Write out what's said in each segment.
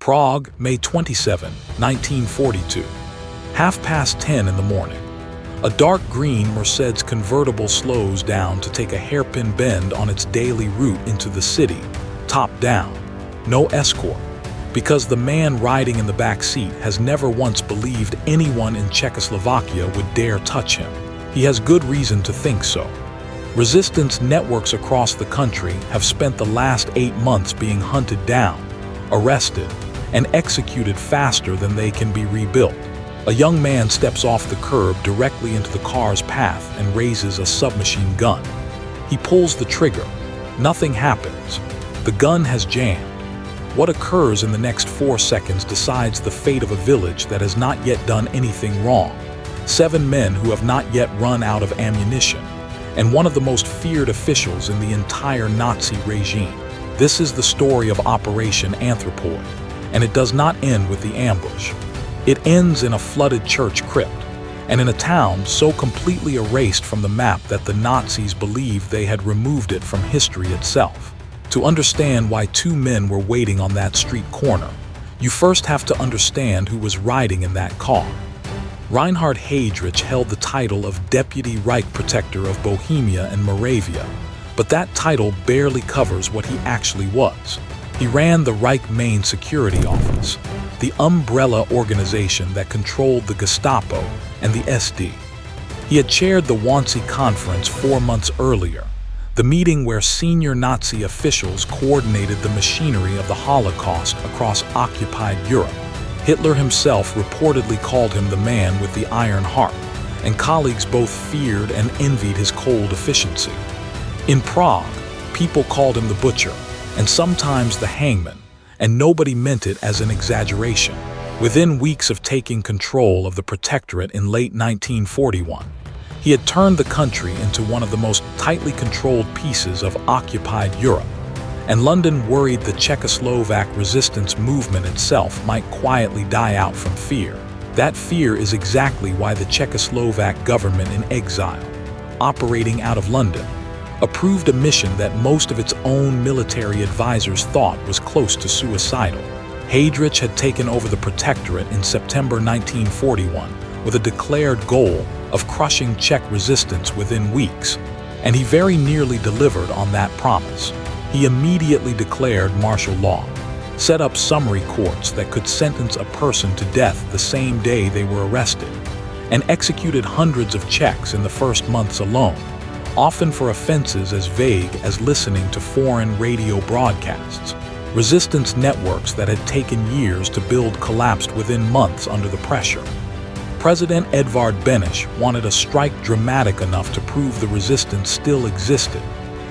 Prague, May 27, 1942. 10:30 in the morning. A dark green Mercedes convertible slows down to take a hairpin bend on its daily route into the city, top down. No escort, because the man riding in the back seat has never once believed anyone in Czechoslovakia would dare touch him. He has good reason to think so. Resistance networks across the country have spent the last 8 months being hunted down, arrested, and executed faster than they can be rebuilt. A young man steps off the curb directly into the car's path and raises a submachine gun. He pulls the trigger. Nothing happens. The gun has jammed. What occurs in the next 4 seconds decides the fate of a village that has not yet done anything wrong. 7 men who have not yet run out of ammunition, and one of the most feared officials in the entire Nazi regime. This is the story of Operation Anthropoid, and it does not end with the ambush. It ends in a flooded church crypt, and in a town so completely erased from the map that the Nazis believed they had removed it from history itself. To understand why 2 men were waiting on that street corner, you first have to understand who was riding in that car. Reinhard Heydrich held the title of Deputy Reich Protector of Bohemia and Moravia, but that title barely covers what he actually was. He ran the Reich Main Security Office, the umbrella organization that controlled the Gestapo and the SD. He had chaired the Wannsee Conference 4 months earlier, the meeting where senior Nazi officials coordinated the machinery of the Holocaust across occupied Europe. Hitler himself reportedly called him the man with the iron heart, and colleagues both feared and envied his cold efficiency. In Prague, people called him the Butcher, and sometimes the Hangman, and nobody meant it as an exaggeration. Within weeks of taking control of the Protectorate in late 1941, he had turned the country into one of the most tightly controlled pieces of occupied Europe, and London worried the Czechoslovak resistance movement itself might quietly die out from fear. That fear is exactly why the Czechoslovak government in exile, operating out of London, approved a mission that most of its own military advisors thought was close to suicidal. Heydrich had taken over the Protectorate in September 1941 with a declared goal of crushing Czech resistance within weeks, and he very nearly delivered on that promise. He immediately declared martial law, set up summary courts that could sentence a person to death the same day they were arrested, and executed hundreds of Czechs in the first months alone, often for offenses as vague as listening to foreign radio broadcasts. Resistance networks that had taken years to build collapsed within months under the pressure. President Edvard Beneš wanted a strike dramatic enough to prove the resistance still existed,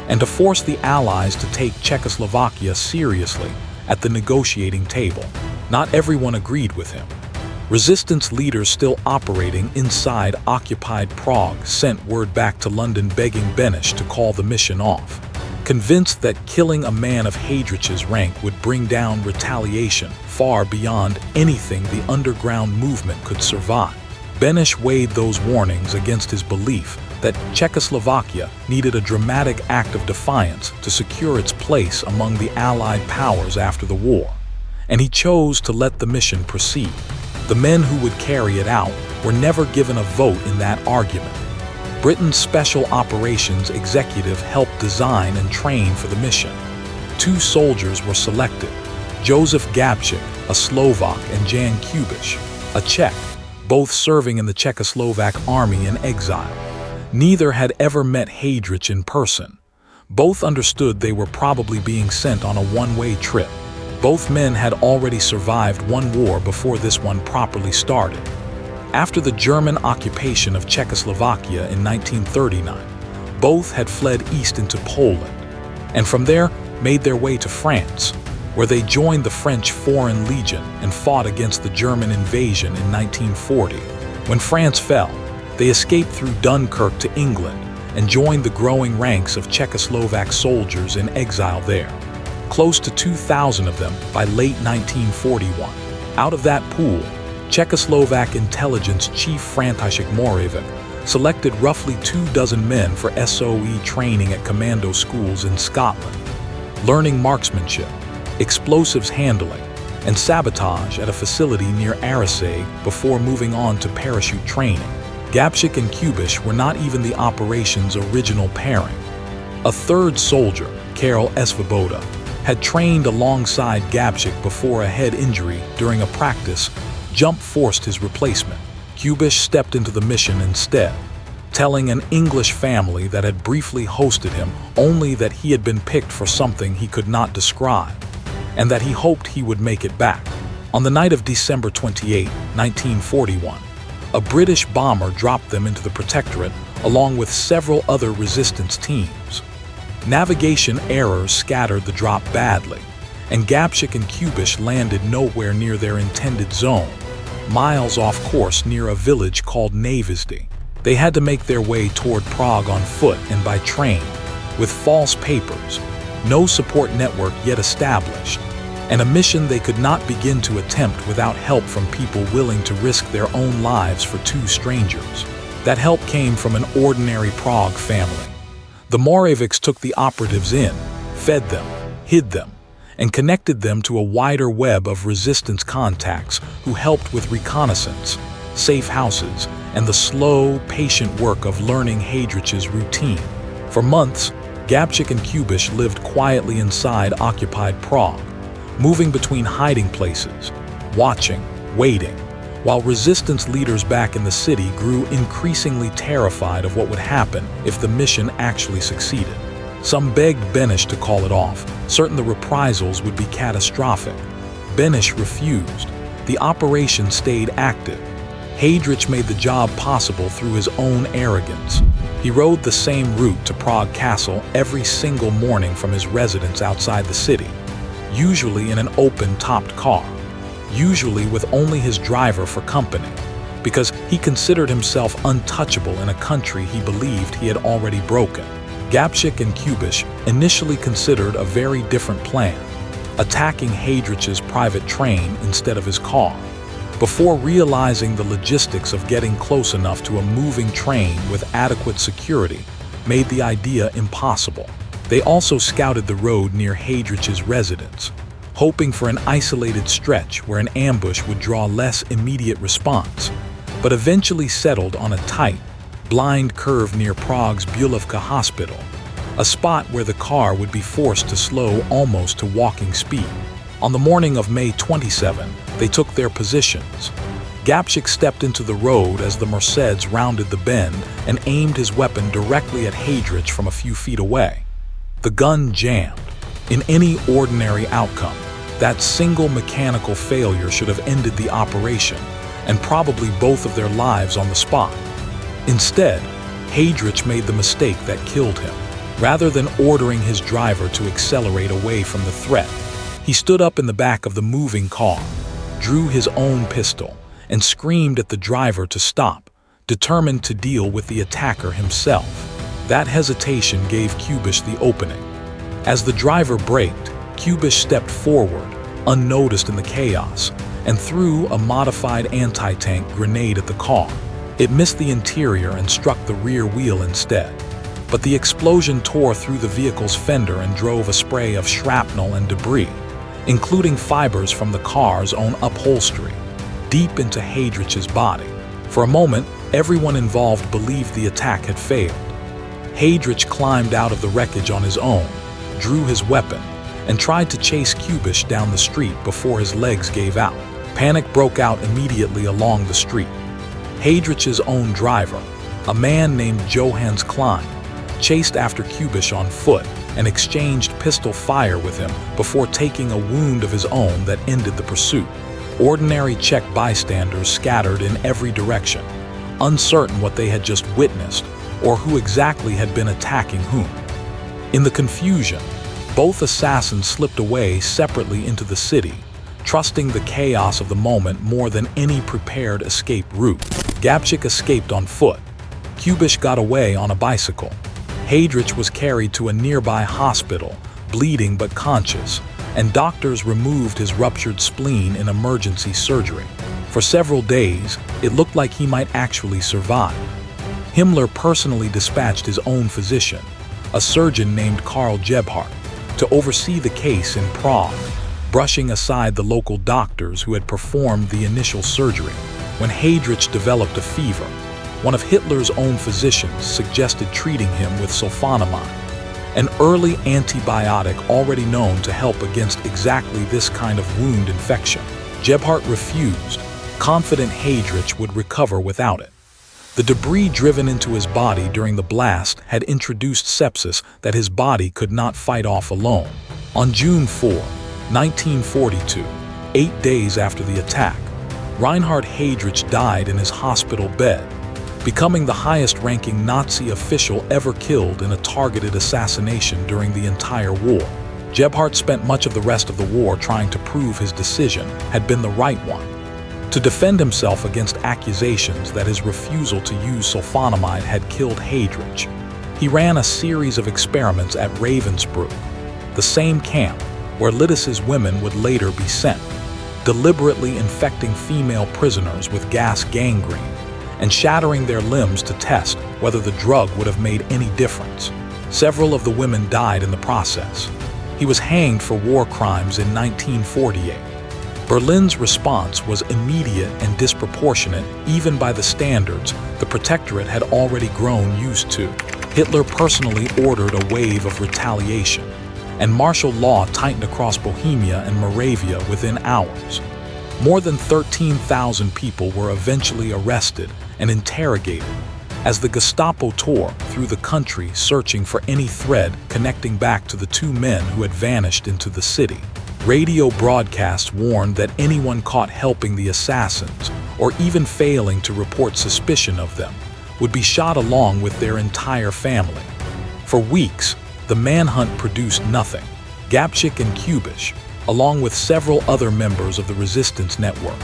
and to force the Allies to take Czechoslovakia seriously at the negotiating table. Not everyone agreed with him. Resistance leaders still operating inside occupied Prague sent word back to London begging Beneš to call the mission off, convinced that killing a man of Heydrich's rank would bring down retaliation far beyond anything the underground movement could survive. Beneš weighed those warnings against his belief that Czechoslovakia needed a dramatic act of defiance to secure its place among the Allied powers after the war, and he chose to let the mission proceed. The men who would carry it out were never given a vote in that argument. Britain's Special Operations Executive helped design and train for the mission. 2 soldiers were selected, Jozef Gabčík, a Slovak, and Jan Kubiš, a Czech, both serving in the Czechoslovak army in exile. Neither had ever met Heydrich in person. Both understood they were probably being sent on a one-way trip. Both men had already survived one war before this one properly started. After the German occupation of Czechoslovakia in 1939, both had fled east into Poland, and from there made their way to France, where they joined the French Foreign Legion and fought against the German invasion in 1940. When France fell, they escaped through Dunkirk to England and joined the growing ranks of Czechoslovak soldiers in exile there. Close to 2,000 of them by late 1941. Out of that pool, Czechoslovak intelligence chief František Moravec selected roughly 24 men for SOE training at commando schools in Scotland, learning marksmanship, explosives handling, and sabotage at a facility near Araseg before moving on to parachute training. Gabčík and Kubiš were not even the operation's original pairing. A third soldier, Cyril Svoboda, had trained alongside Gabčík before a head injury during a practice jump forced his replacement. Kubiš stepped into the mission instead, telling an English family that had briefly hosted him only that he had been picked for something he could not describe, and that he hoped he would make it back. On the night of December 28, 1941, a British bomber dropped them into the Protectorate along with several other resistance teams. Navigation errors scattered the drop badly, and Gabčík and Kubiš landed nowhere near their intended zone, miles off course near a village called Návězdí. They had to make their way toward Prague on foot and by train, with false papers, no support network yet established, and a mission they could not begin to attempt without help from people willing to risk their own lives for two strangers. That help came from an ordinary Prague family. The Moravics took the operatives in, fed them, hid them, and connected them to a wider web of resistance contacts who helped with reconnaissance, safe houses, and the slow, patient work of learning Heydrich's routine. For months, Gabčík and Kubiš lived quietly inside occupied Prague, moving between hiding places, watching, waiting, while resistance leaders back in the city grew increasingly terrified of what would happen if the mission actually succeeded. Some begged Benes to call it off, certain the reprisals would be catastrophic. Benes refused. The operation stayed active. Heydrich made the job possible through his own arrogance. He rode the same route to Prague Castle every single morning from his residence outside the city, usually in an open-topped car, usually with only his driver for company, because he considered himself untouchable in a country he believed he had already broken. Gabčík and Kubiš initially considered a very different plan, attacking Heydrich's private train instead of his car, before realizing the logistics of getting close enough to a moving train with adequate security made the idea impossible. They also scouted the road near Heydrich's residence, hoping for an isolated stretch where an ambush would draw less immediate response, but eventually settled on a tight, blind curve near Prague's Bulovka Hospital, a spot where the car would be forced to slow almost to walking speed. On the morning of May 27, they took their positions. Gabčík stepped into the road as the Mercedes rounded the bend and aimed his weapon directly at Heydrich from a few feet away. The gun jammed. In any ordinary outcome, that single mechanical failure should have ended the operation, and probably both of their lives on the spot. Instead, Heydrich made the mistake that killed him. Rather than ordering his driver to accelerate away from the threat, he stood up in the back of the moving car, drew his own pistol, and screamed at the driver to stop, determined to deal with the attacker himself. That hesitation gave Kubiš the opening. As the driver braked, Kubiš stepped forward, unnoticed in the chaos, and threw a modified anti-tank grenade at the car. It missed the interior and struck the rear wheel instead. But the explosion tore through the vehicle's fender and drove a spray of shrapnel and debris, including fibers from the car's own upholstery, deep into Heydrich's body. For a moment, everyone involved believed the attack had failed. Heydrich climbed out of the wreckage on his own, drew his weapon, and tried to chase Kubiš down the street before his legs gave out. Panic broke out immediately along the street. Heydrich's own driver, a man named Johannes Klein, chased after Kubiš on foot and exchanged pistol fire with him before taking a wound of his own that ended the pursuit. Ordinary Czech bystanders scattered in every direction, uncertain what they had just witnessed or who exactly had been attacking whom. In the confusion, both assassins slipped away separately into the city, trusting the chaos of the moment more than any prepared escape route. Gabčík escaped on foot. Kubiš got away on a bicycle. Heydrich was carried to a nearby hospital, bleeding but conscious, and doctors removed his ruptured spleen in emergency surgery. For several days, it looked like he might actually survive. Himmler personally dispatched his own physician, a surgeon named Karl Gebhardt, to oversee the case in Prague, brushing aside the local doctors who had performed the initial surgery. When Heydrich developed a fever, one of Hitler's own physicians suggested treating him with sulfonamide, an early antibiotic already known to help against exactly this kind of wound infection. Gebhardt refused, confident Heydrich would recover without it. The debris driven into his body during the blast had introduced sepsis that his body could not fight off alone. On June 4, 1942, 8 days after the attack, Reinhard Heydrich died in his hospital bed, becoming the highest-ranking Nazi official ever killed in a targeted assassination during the entire war. Gebhardt spent much of the rest of the war trying to prove his decision had been the right one. To defend himself against accusations that his refusal to use sulfonamide had killed Heydrich, he ran a series of experiments at Ravensbrück, the same camp where Lidice's women would later be sent, deliberately infecting female prisoners with gas gangrene and shattering their limbs to test whether the drug would have made any difference. Several of the women died in the process. He was hanged for war crimes in 1948. Berlin's response was immediate and disproportionate even by the standards the Protectorate had already grown used to. Hitler personally ordered a wave of retaliation, and martial law tightened across Bohemia and Moravia within hours. More than 13,000 people were eventually arrested and interrogated as the Gestapo tore through the country searching for any thread connecting back to the two men who had vanished into the city. Radio broadcasts warned that anyone caught helping the assassins, or even failing to report suspicion of them, would be shot along with their entire family. For weeks, the manhunt produced nothing. Gabčík and Kubiš, along with several other members of the resistance network,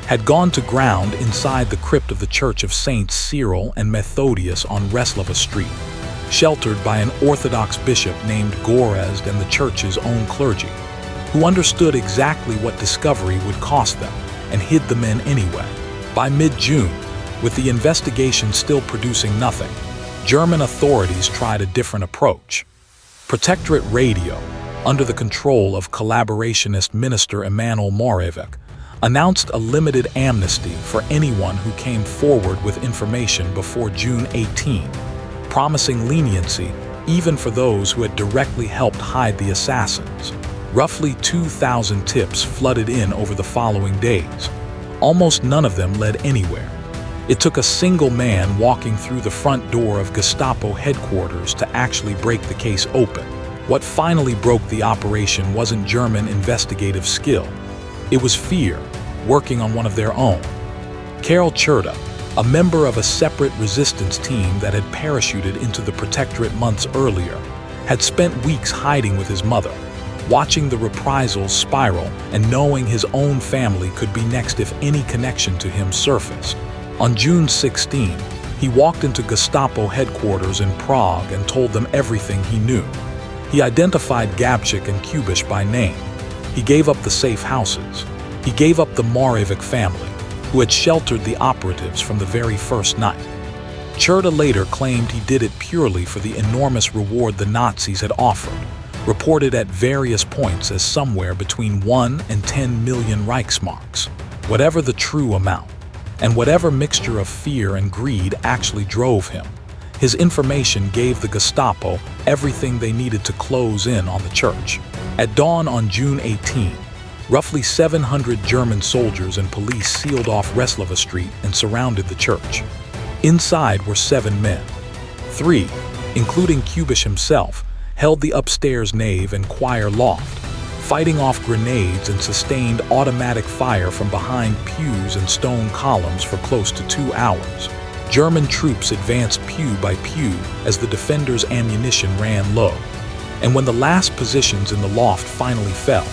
had gone to ground inside the crypt of the Church of Saints Cyril and Methodius on Reslava Street, sheltered by an Orthodox bishop named Gorazd and the church's own clergy, who understood exactly what discovery would cost them and hid the men anyway. By mid-June, with the investigation still producing nothing, German authorities tried a different approach. Protectorate Radio, under the control of collaborationist Minister Emanuel Moravec, announced a limited amnesty for anyone who came forward with information before June 18, promising leniency even for those who had directly helped hide the assassins. Roughly 2,000 tips flooded in over the following days. Almost none of them led anywhere. It took a single man walking through the front door of Gestapo headquarters to actually break the case open. What finally broke the operation wasn't German investigative skill. It was fear, working on one of their own. Karl Czerta, a member of a separate resistance team that had parachuted into the Protectorate months earlier, had spent weeks hiding with his mother, watching the reprisals spiral and knowing his own family could be next if any connection to him surfaced. On June 16, he walked into Gestapo headquarters in Prague and told them everything he knew. He identified Gabčík and Kubiš by name. He gave up the safe houses. He gave up the Moravec family, who had sheltered the operatives from the very first night. Czerta later claimed he did it purely for the enormous reward the Nazis had offered, reported at various points as somewhere between 1 and 10 million Reichsmarks. Whatever the true amount, and whatever mixture of fear and greed actually drove him, his information gave the Gestapo everything they needed to close in on the church. At dawn on June 18, roughly 700 German soldiers and police sealed off Reslava Street and surrounded the church. Inside were 7 men. 3, including Kubiš himself, held the upstairs nave and choir loft, fighting off grenades and sustained automatic fire from behind pews and stone columns for close to 2 hours. German troops advanced pew by pew as the defenders' ammunition ran low. And when the last positions in the loft finally fell,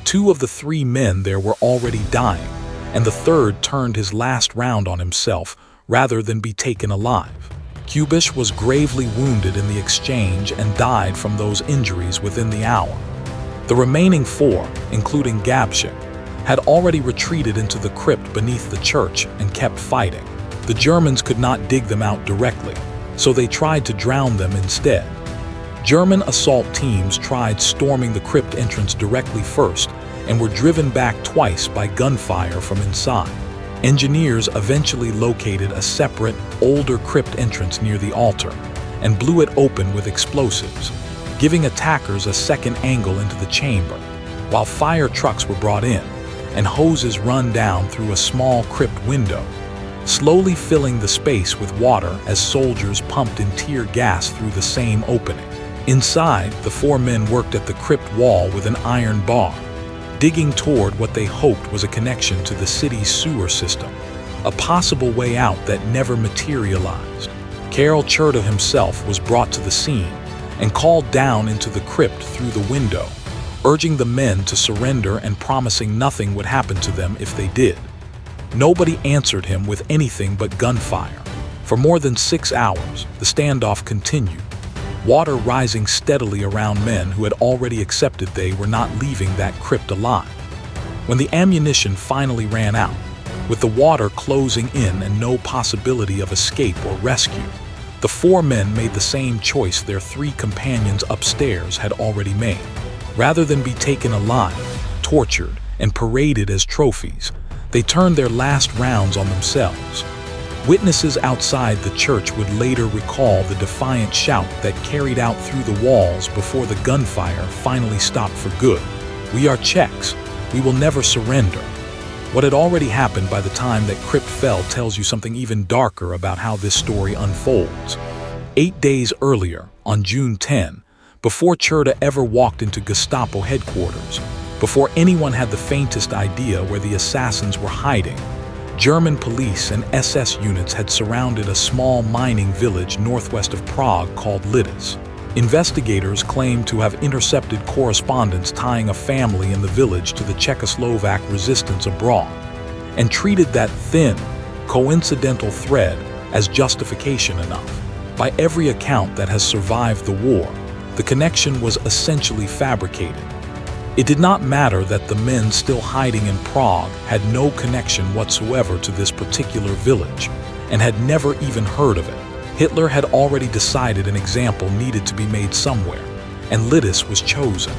2 of the 3 men there were already dying, and the third turned his last round on himself rather than be taken alive. Kubiš was gravely wounded in the exchange and died from those injuries within the hour. The remaining 4, including Gabčík, had already retreated into the crypt beneath the church and kept fighting. The Germans could not dig them out directly, so they tried to drown them instead. German assault teams tried storming the crypt entrance directly first and were driven back twice by gunfire from inside. Engineers eventually located a separate, older crypt entrance near the altar and blew it open with explosives, giving attackers a second angle into the chamber, while fire trucks were brought in and hoses run down through a small crypt window, slowly filling the space with water as soldiers pumped in tear gas through the same opening. Inside, the four men worked at the crypt wall with an iron bar, digging toward what they hoped was a connection to the city's sewer system, a possible way out that never materialized. Karel Čerta himself was brought to the scene and called down into the crypt through the window, urging the men to surrender and promising nothing would happen to them if they did. Nobody answered him with anything but gunfire. For more than 6 hours, the standoff continued, water rising steadily around men who had already accepted they were not leaving that crypt alive. When the ammunition finally ran out, with the water closing in and no possibility of escape or rescue, the four men made the same choice their 3 companions upstairs had already made. Rather than be taken alive, tortured, and paraded as trophies, they turned their last rounds on themselves. Witnesses outside the church would later recall the defiant shout that carried out through the walls before the gunfire finally stopped for good. "We are Czechs. We will never surrender." What had already happened by the time that Crypt fell tells you something even darker about how this story unfolds. 8 days earlier, on June 10, before Čerta ever walked into Gestapo headquarters, before anyone had the faintest idea where the assassins were hiding, German police and SS units had surrounded a small mining village northwest of Prague called Lidice. Investigators claimed to have intercepted correspondence tying a family in the village to the Czechoslovak resistance abroad, and treated that thin, coincidental thread as justification enough. By every account that has survived the war, the connection was essentially fabricated. It did not matter that the men still hiding in Prague had no connection whatsoever to this particular village and had never even heard of it. Hitler had already decided an example needed to be made somewhere, and Lidice was chosen.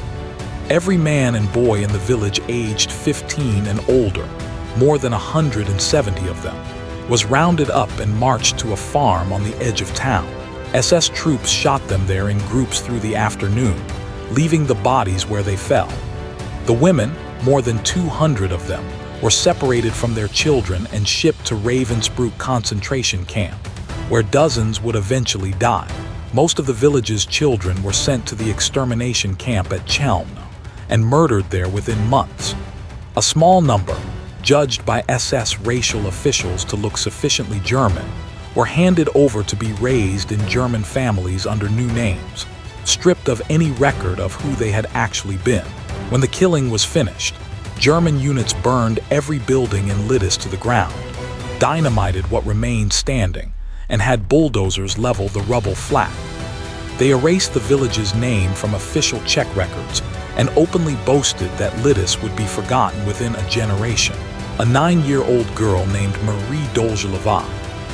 Every man and boy in the village aged 15 and older, more than 170 of them, was rounded up and marched to a farm on the edge of town. SS troops shot them there in groups through the afternoon, leaving the bodies where they fell. The women, more than 200 of them, were separated from their children and shipped to Ravensbrück concentration camp, where dozens would eventually die. Most of the village's children were sent to the extermination camp at Chelmno and murdered there within months. A small number, judged by SS racial officials to look sufficiently German, were handed over to be raised in German families under new names, stripped of any record of who they had actually been. When the killing was finished, German units burned every building in Lidice to the ground, dynamited what remained standing, and had bulldozers level the rubble flat. They erased the village's name from official Czech records and openly boasted that Lidice would be forgotten within a generation. A 9-year-old girl named Marie Dolzhalova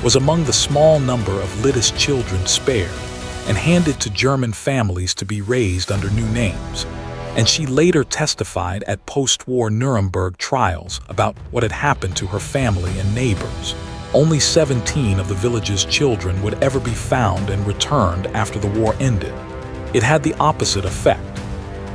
was among the small number of Lidice children spared and handed to German families to be raised under new names. And she later testified at post-war Nuremberg trials about what had happened to her family and neighbors. Only 17 of the village's children would ever be found and returned after the war ended. It had the opposite effect.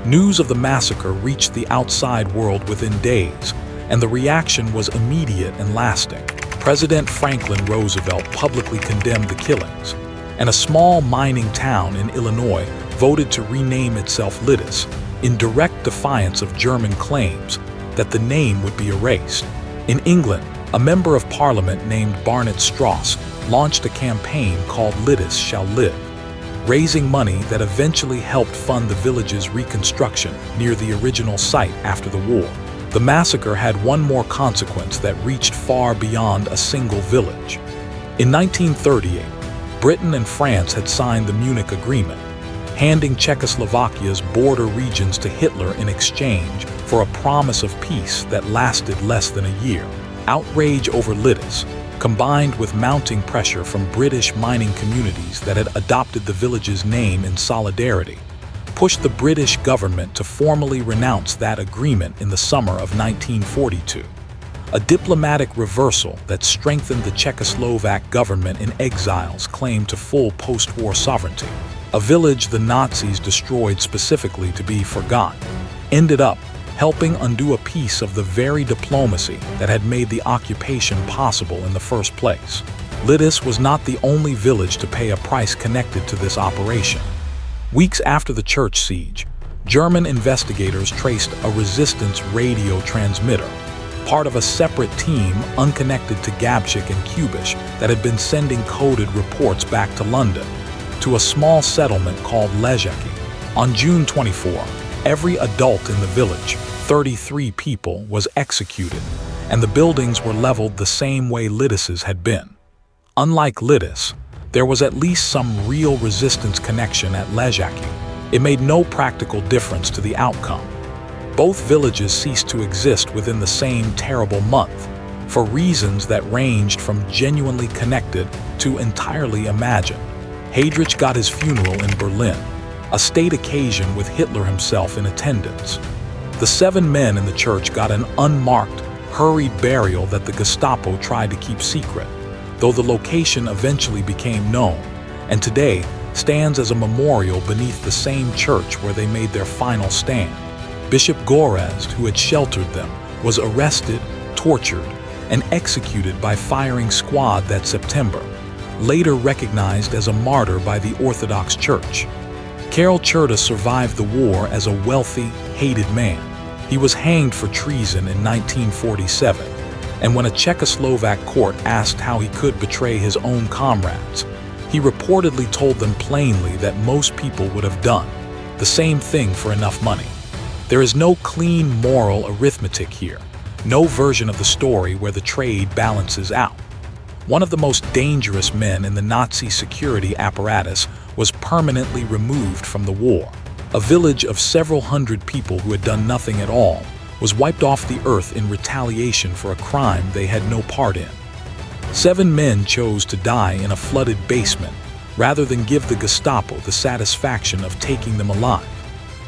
News of the massacre reached the outside world within days, and the reaction was immediate and lasting. President Franklin Roosevelt publicly condemned the killings, and a small mining town in Illinois voted to rename itself Lidice, in direct defiance of German claims that the name would be erased. In England, a member of parliament named Barnett Strauss launched a campaign called Lidice Shall Live, raising money that eventually helped fund the village's reconstruction near the original site after the war. The massacre had one more consequence that reached far beyond a single village. In 1938, Britain and France had signed the Munich Agreement, handing Czechoslovakia's border regions to Hitler in exchange for a promise of peace that lasted less than a year. Outrage over Lidice, combined with mounting pressure from British mining communities that had adopted the village's name in solidarity, pushed the British government to formally renounce that agreement in the summer of 1942. A diplomatic reversal that strengthened the Czechoslovak government in exile's claim to full post-war sovereignty. A village the Nazis destroyed specifically to be forgotten, ended up helping undo a piece of the very diplomacy that had made the occupation possible in the first place. Lidice was not the only village to pay a price connected to this operation. Weeks after the church siege, German investigators traced a resistance radio transmitter, part of a separate team unconnected to Gabčík and Kubiš that had been sending coded reports back to London, to a small settlement called Ležáky. On June 24, every adult in the village, 33 people, was executed, and the buildings were leveled the same way Lidice's had been. Unlike Lidice, there was at least some real resistance connection at Ležáky. It made no practical difference to the outcome. Both villages ceased to exist within the same terrible month, for reasons that ranged from genuinely connected to entirely imagined. Heydrich got his funeral in Berlin, a state occasion with Hitler himself in attendance. The 7 men in the church got an unmarked, hurried burial that the Gestapo tried to keep secret, though the location eventually became known, and today stands as a memorial beneath the same church where they made their final stand. Bishop Gorezd, who had sheltered them, was arrested, tortured, and executed by firing squad that September, later recognized as a martyr by the Orthodox Church. Karel Čerta survived the war as a wealthy, hated man. He was hanged for treason in 1947, and when a Czechoslovak court asked how he could betray his own comrades, he reportedly told them plainly that most people would have done the same thing for enough money. There is no clean moral arithmetic here, no version of the story where the trade balances out. One of the most dangerous men in the Nazi security apparatus was permanently removed from the war. A village of several hundred people who had done nothing at all was wiped off the earth in retaliation for a crime they had no part in. 7 men chose to die in a flooded basement rather than give the Gestapo the satisfaction of taking them alive,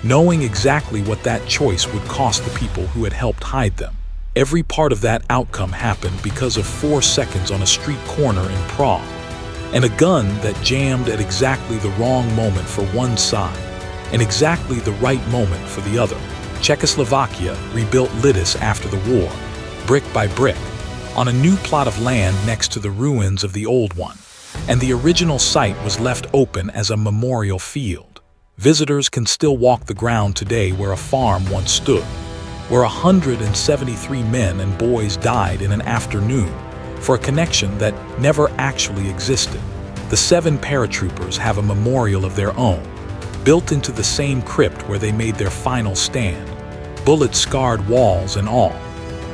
knowing exactly what that choice would cost the people who had helped hide them. Every part of that outcome happened because of 4 seconds on a street corner in Prague, and a gun that jammed at exactly the wrong moment for one side, and exactly the right moment for the other. Czechoslovakia rebuilt Lidice after the war, brick by brick, on a new plot of land next to the ruins of the old one, and the original site was left open as a memorial field. Visitors can still walk the ground today where a farm once stood, where 173 men and boys died in an afternoon for a connection that never actually existed. The 7 paratroopers have a memorial of their own, built into the same crypt where they made their final stand, bullet-scarred walls and all,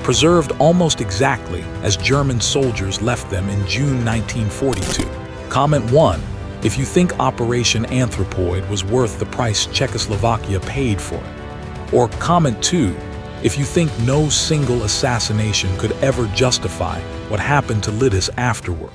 preserved almost exactly as German soldiers left them in June 1942. Comment 1. If you think Operation Anthropoid was worth the price Czechoslovakia paid for it. Or comment 2. If you think no single assassination could ever justify what happened to Lidice afterward.